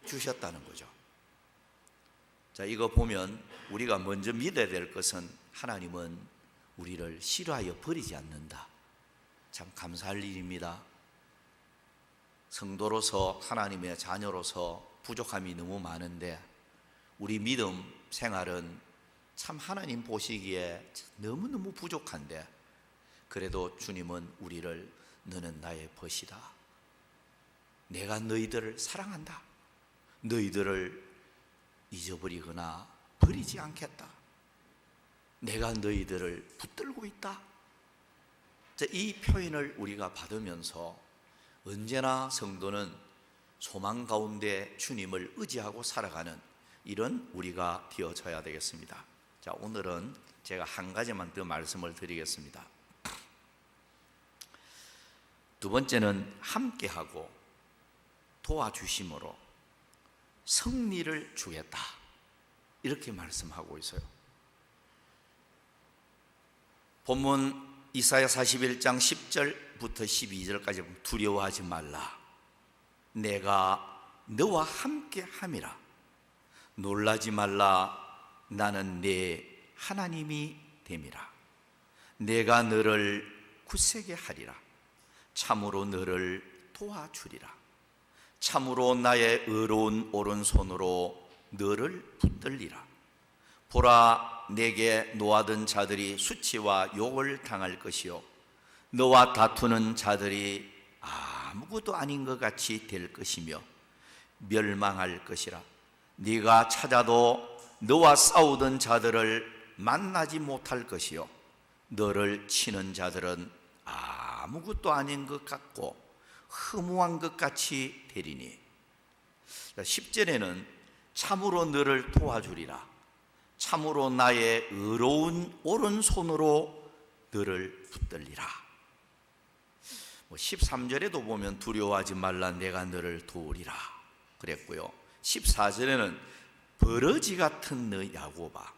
주셨다는 거죠. 자, 이거 보면 우리가 먼저 믿어야 될 것은 하나님은 우리를 싫어하여 버리지 않는다. 참 감사할 일입니다. 성도로서, 하나님의 자녀로서 부족함이 너무 많은데 우리 믿음 생활은 참 하나님 보시기에 너무너무 부족한데, 그래도 주님은 우리를 너는 나의 벗이다, 내가 너희들을 사랑한다, 너희들을 잊어버리거나 버리지 않겠다, 내가 너희들을 붙들고 있다. 이 표현을 우리가 받으면서 언제나 성도는 소망 가운데 주님을 의지하고 살아가는 이런 우리가 되어져야 되겠습니다. 자, 오늘은 제가 한 가지만 더 말씀을 드리겠습니다. 두 번째는 함께하고 도와주심으로 승리를 주겠다, 이렇게 말씀하고 있어요. 본문 이사야 41장 10절부터 12절까지 보면 두려워하지 말라, 내가 너와 함께 함이라, 놀라지 말라, 나는 네 하나님이 됨이라, 내가 너를 굳세게 하리라, 참으로 너를 도와주리라, 참으로 나의 의로운 오른손으로 너를 붙들리라. 보라, 내게 노하던 자들이 수치와 욕을 당할 것이요 너와 다투는 자들이 아무것도 아닌 것 같이 될 것이며 멸망할 것이라. 네가 찾아도 너와 싸우던 자들을 만나지 못할 것이요 너를 치는 자들은 아무것도 아닌 것 같고 허무한 것 같이 되리니. 10절에는 참으로 너를 도와주리라, 참으로 나의 의로운 오른손으로 너를 붙들리라. 13절에도 보면 두려워하지 말라, 내가 너를 도우리라 그랬고요. 14절에는 버러지 같은 너 야곱아,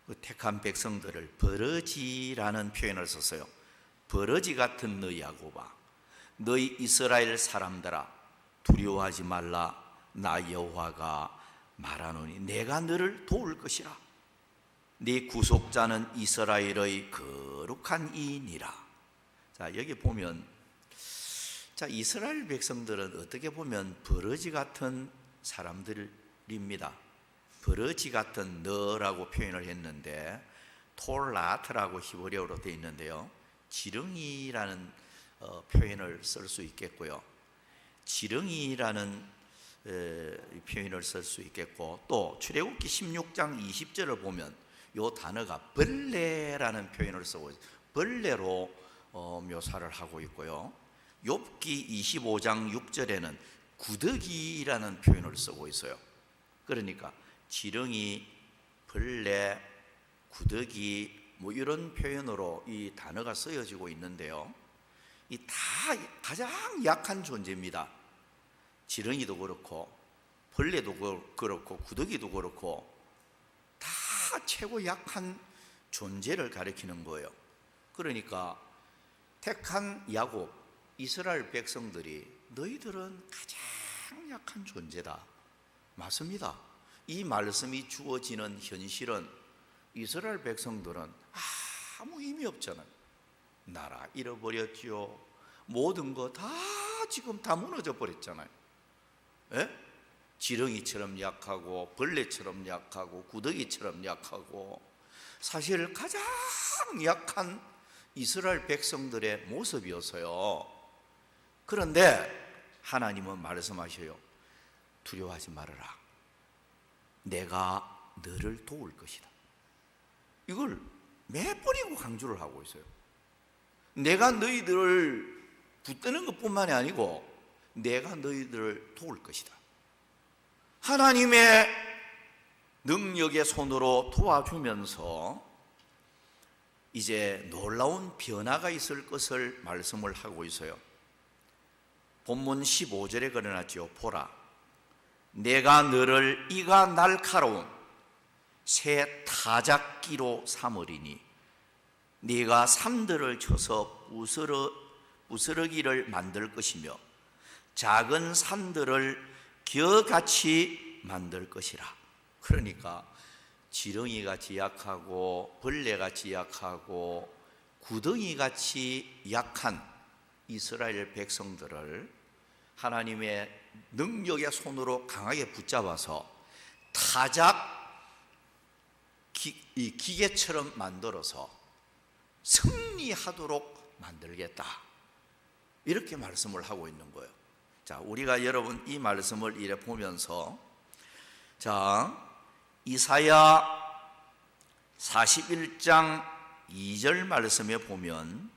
그 택한 백성들을 버러지라는 표현을 썼어요. 버러지 같은 너 야곱아, 너희 이스라엘 사람들아, 두려워하지 말라, 나 여호와가 말하노니 내가 너를 도울 것이라. 네 구속자는 이스라엘의 거룩한 이인이라. 자, 여기 보면, 자, 이스라엘 백성들은 어떻게 보면 버러지 같은 사람들입니다. 버러지 같은 너라고 표현을 했는데, 톨라트라고 히브리어로 되어 있는데요. 지렁이라는 표현을 쓸 수 있겠고요. 지렁이라는 표현을 쓸 수 있겠고, 또 출애굽기 16장 20절을 보면 이 단어가 벌레라는 표현을 쓰고 있어요. 벌레로 묘사를 하고 있고요. 욥기 25장 6절에는 구더기라는 표현을 쓰고 있어요. 그러니까 지렁이, 벌레, 구더기 뭐 이런 표현으로 이 단어가 쓰여지고 있는데요. 이 다 가장 약한 존재입니다. 지렁이도 그렇고 벌레도 그렇고 구더기도 그렇고 다 최고 약한 존재를 가리키는 거예요. 그러니까 택한 야곱 이스라엘 백성들이 너희들은 가장 약한 존재다. 맞습니다. 이 말씀이 주어지는 현실은 이스라엘 백성들은 아무 의미 없잖아요. 나라 잃어버렸지요. 모든 거 다 지금 다 무너져 버렸잖아요. 예? 지렁이처럼 약하고 벌레처럼 약하고 구더기처럼 약하고 사실 가장 약한 이스라엘 백성들의 모습이었어요. 그런데 하나님은 말씀하셔요. 두려워하지 말아라. 내가 너를 도울 것이다. 이걸 몇 번이고 강조를 하고 있어요. 내가 너희들을 붙드는 것뿐만이 아니고 내가 너희들을 도울 것이다. 하나님의 능력의 손으로 도와주면서 이제 놀라운 변화가 있을 것을 말씀을 하고 있어요. 본문 15절에 그려놨죠. 보라, 내가 너를 이가 날카로운 새 타작기로 삼으리니 네가 산들을 쳐서 부스러기를 만들 것이며 작은 산들을 겨같이 만들 것이라. 그러니까 지렁이같이 약하고 벌레같이 약하고 구덩이같이 약한 이스라엘 백성들을 하나님의 능력의 손으로 강하게 붙잡아서 타작 기계처럼 만들어서 승리하도록 만들겠다. 이렇게 말씀을 하고 있는 거예요. 자, 우리가 여러분 이 말씀을 이래 보면서 이사야 41장 2절 말씀에 보면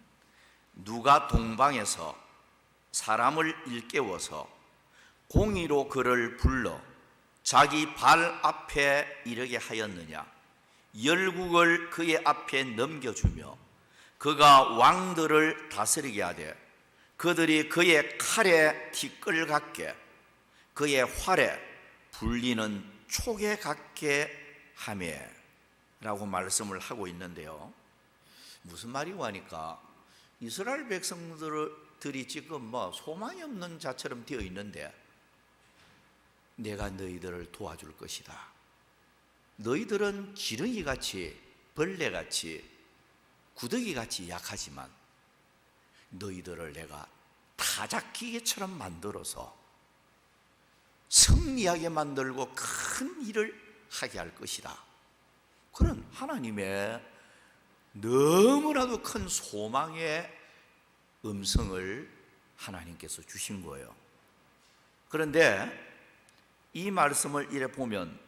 누가 동방에서 사람을 일깨워서 공의로 그를 불러 자기 발 앞에 이르게 하였느냐. 열국을 그의 앞에 넘겨주며 그가 왕들을 다스리게 하되 그들이 그의 칼에 티끌 같게 그의 활에 불리는 촉에 같게 하매 라고 말씀을 하고 있는데요. 무슨 말이고 하니까 이스라엘 백성들이 지금 소망이 없는 자처럼 되어 있는데 내가 너희들을 도와줄 것이다. 너희들은 지렁이같이 벌레같이 구더기같이 약하지만 너희들을 내가 타작기계처럼 만들어서 승리하게 만들고 큰 일을 하게 할 것이다. 그런 하나님의 너무나도 큰 소망의 음성을 하나님께서 주신 거예요. 그런데 이 말씀을 이래 보면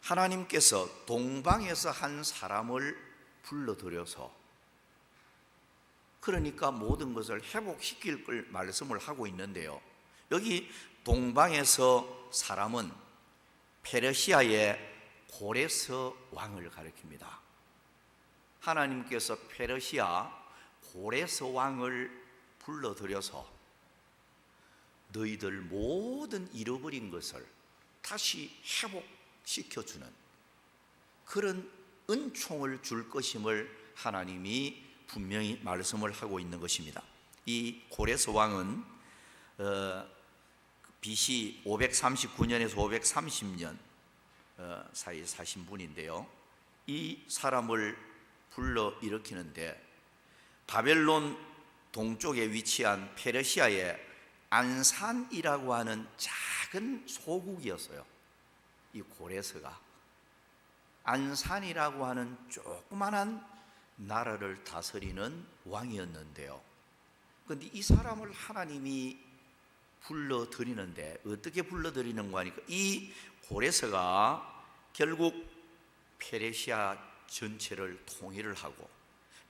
하나님께서 동방에서 한 사람을 불러들여서 그러니까 모든 것을 회복시킬 걸 말씀을 하고 있는데요. 여기 동방에서 사람은 페르시아의 고레스 왕을 가리킵니다. 하나님께서 페르시아 고레스 왕을 불러들여서 너희들 모든 잃어버린 것을 다시 회복시켜주는 그런 은총을 줄 것임을 하나님이 분명히 말씀을 하고 있는 것입니다. 이 고레스 왕은 BC 539년에서 530년 사이에 사신 분인데요. 이 사람을 불러 일으키는데 바벨론 동쪽에 위치한 페르시아의 안산이라고 하는 작은 소국이었어요. 이 고레스가 안산이라고 하는 조그만한 나라를 다스리는 왕이었는데요. 그런데 이 사람을 하나님이 불러들이는데 어떻게 불러들이는가 하니까 이 고레스가 결국 페르시아 전체를 통일을 하고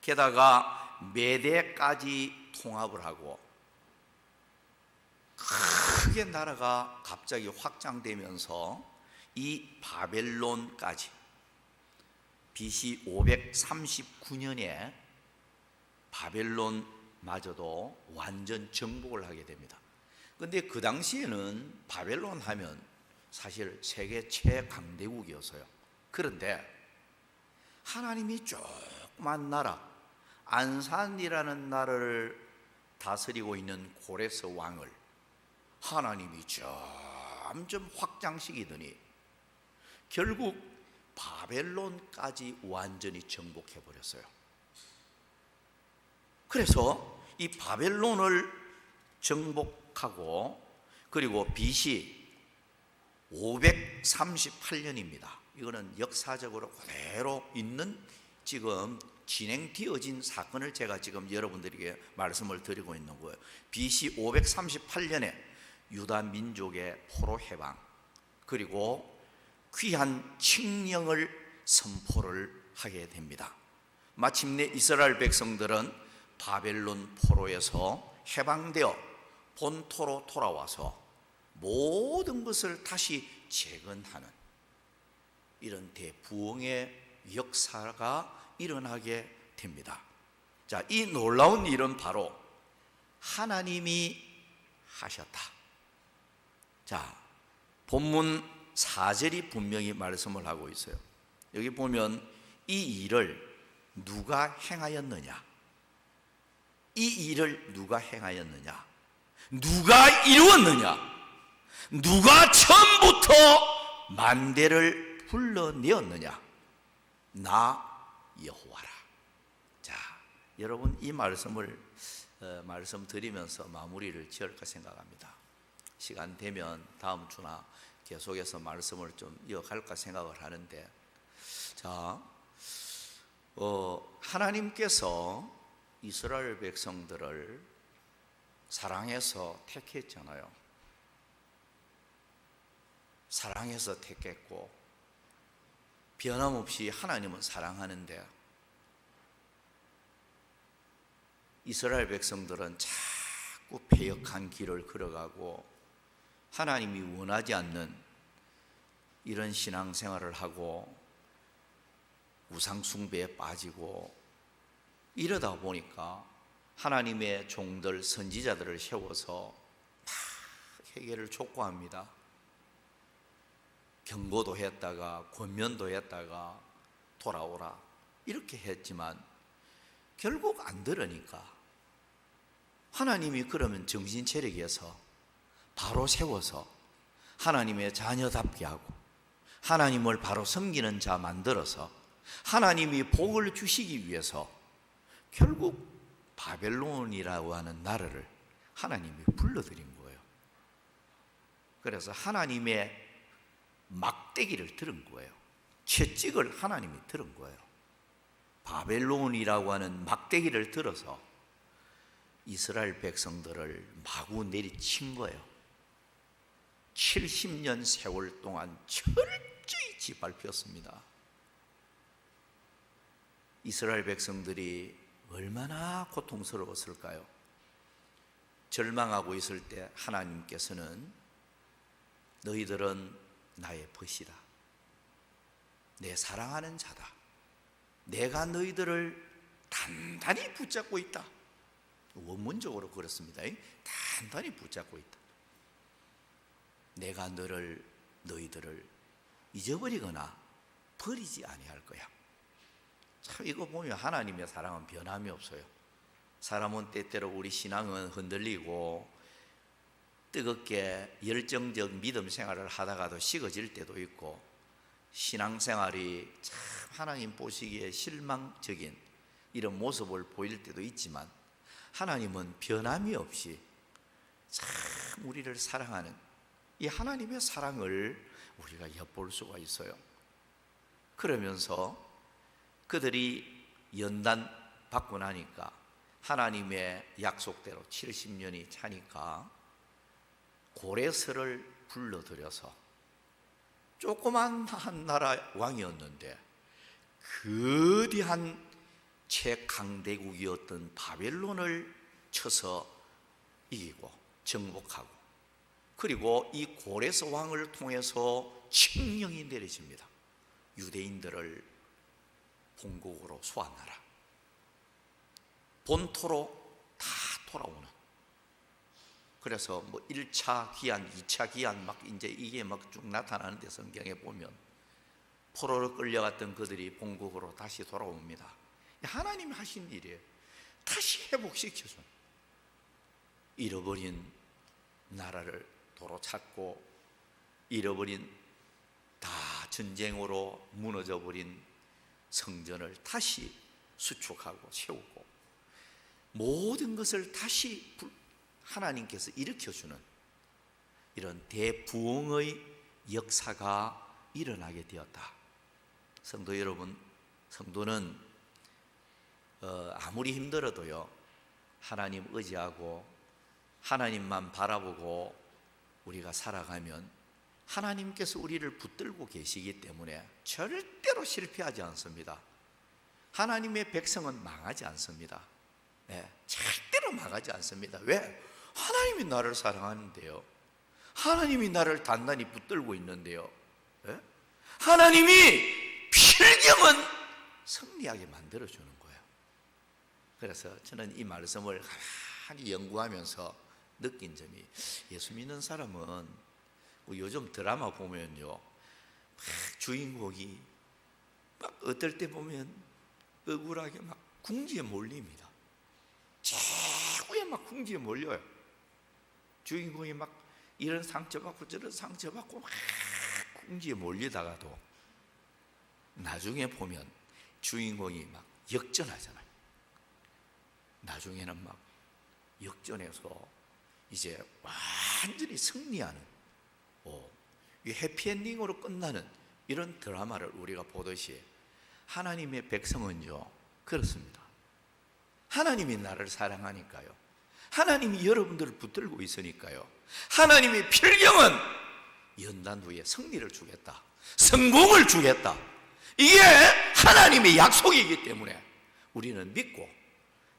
게다가 메대까지 통합을 하고 크게 나라가 갑자기 확장되면서 이 바벨론까지 BC 539년에 바벨론마저도 완전 정복을 하게 됩니다. 그런데 그 당시에는 바벨론 하면 사실 세계 최강대국이었어요. 그런데 하나님이 조그만 나라 안산이라는 나라를 다스리고 있는 고레스 왕을 하나님이 점점 확장시키더니 결국 바벨론까지 완전히 정복해 버렸어요. 그래서 이 바벨론을 정복하고 그리고 BC 538년입니다. 이거는 역사적으로 그대로 있는 지금 진행되어진 사건을 제가 지금 여러분들에게 말씀을 드리고 있는 거예요. BC 538년에 유다 민족의 포로 해방 그리고 귀한 칙령을 선포를 하게 됩니다. 마침내 이스라엘 백성들은 바벨론 포로에서 해방되어 본토로 돌아와서 모든 것을 다시 재건하는 이런 대부흥의 역사가 일어나게 됩니다. 자, 이 놀라운 일은 바로 하나님이 하셨다. 자, 본문 4절이 분명히 말씀을 하고 있어요. 여기 보면 이 일을 누가 행하였느냐? 이 일을 누가 행하였느냐? 누가 이루었느냐? 누가 처음부터 만대를 불러내었느냐? 나 여호와라. 자, 여러분 이 말씀을 말씀드리면서 마무리를 지을까 생각합니다. 시간 되면 다음 주나 계속해서 말씀을 좀 이어갈까 생각을 하는데, 자, 하나님께서 이스라엘 백성들을 사랑해서 택했잖아요. 사랑해서 택했고 변함없이 하나님은 사랑하는데 이스라엘 백성들은 자꾸 패역한 길을 걸어가고 하나님이 원하지 않는 이런 신앙생활을 하고 우상 숭배에 빠지고 이러다 보니까 하나님의 종들 선지자들을 세워서 막 회개를 촉구합니다. 경고도 했다가 권면도 했다가 돌아오라 이렇게 했지만 결국 안 들으니까 하나님이 그러면 정신 차리게해서 바로 세워서 하나님의 자녀답게 하고 하나님을 바로 섬기는 자 만들어서 하나님이 복을 주시기 위해서 결국 바벨론이라고 하는 나라를 하나님이 불러들인 거예요. 그래서 하나님의 막대기를 들은 거예요. 채찍을 하나님이 들은 거예요. 바벨론이라고 하는 막대기를 들어서 이스라엘 백성들을 마구 내리친 거예요. 70년 세월 동안 철저히 짓밟혔습니다. 이스라엘 백성들이 얼마나 고통스러웠을까요? 절망하고 있을 때 하나님께서는 너희들은 나의 벗이다. 내 사랑하는 자다. 내가 너희들을 단단히 붙잡고 있다. 원문적으로 그렇습니다. 단단히 붙잡고 있다. 내가 너희들을 잊어버리거나 버리지 아니할 거야. 참 이거 보면 하나님의 사랑은 변함이 없어요. 사람은 때때로 우리 신앙은 흔들리고 뜨겁게 열정적 믿음 생활을 하다가도 식어질 때도 있고 신앙생활이 참 하나님 보시기에 실망적인 이런 모습을 보일 때도 있지만 하나님은 변함이 없이 참 우리를 사랑하는 이 하나님의 사랑을 우리가 엿볼 수가 있어요. 그러면서 그들이 연단 받고 나니까 하나님의 약속대로 70년이 차니까 고레스를 불러들여서 조그만 한 나라 왕이었는데 거대한 최강대국이었던 바벨론을 쳐서 이기고 정복하고, 그리고 이 고레스 왕을 통해서 칙령이 내려집니다. 유대인들을 본국으로 소환하라. 본토로 다 돌아오는. 그래서 뭐 1차 기한, 2차 기한 막 이제 이게 막 쭉 나타나는데 성경에 보면 포로로 끌려갔던 그들이 본국으로 다시 돌아옵니다. 하나님이 하신 일이에요. 다시 회복시켜준. 잃어버린 나라를 도로 찾고, 잃어버린 다 전쟁으로 무너져버린 성전을 다시 수축하고 세우고, 모든 것을 다시 하나님께서 일으켜주는 이런 대부흥의 역사가 일어나게 되었다. 성도 여러분, 성도는 아무리 힘들어도요, 하나님 의지하고 하나님만 바라보고 우리가 살아가면 하나님께서 우리를 붙들고 계시기 때문에 절대로 실패하지 않습니다. 하나님의 백성은 망하지 않습니다. 네, 절대로 망하지 않습니다. 왜? 하나님이 나를 사랑하는데요. 하나님이 나를 단단히 붙들고 있는데요. 네? 하나님이 필경은 승리하게 만들어주는 거예요. 그래서 저는 이 말씀을 가만히 연구하면서 느낀 점이, 예수 믿는 사람은 요즘 드라마 보면요, 막 주인공이 막 어떨 때 보면 억울하게 막 궁지에 몰립니다. 최고에 막 궁지에 몰려요. 주인공이 막 이런 상처받고 저런 상처받고 막 궁지에 몰리다가도 나중에 보면 주인공이 막 역전하잖아요. 나중에는 막 역전해서 이제 완전히 승리하는, 이 해피엔딩으로 끝나는 이런 드라마를 우리가 보듯이 하나님의 백성은요 그렇습니다. 하나님이 나를 사랑하니까요, 하나님이 여러분들을 붙들고 있으니까요, 하나님의 필경은 연단 후에 승리를 주겠다, 성공을 주겠다, 이게 하나님의 약속이기 때문에 우리는 믿고,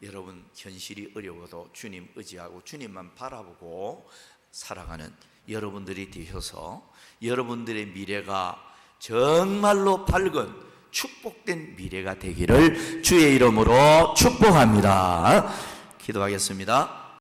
여러분 현실이 어려워도 주님 의지하고 주님만 바라보고 살아가는 여러분들이 되셔서 여러분들의 미래가 정말로 밝은 축복된 미래가 되기를 주의 이름으로 축복합니다. 기도하겠습니다.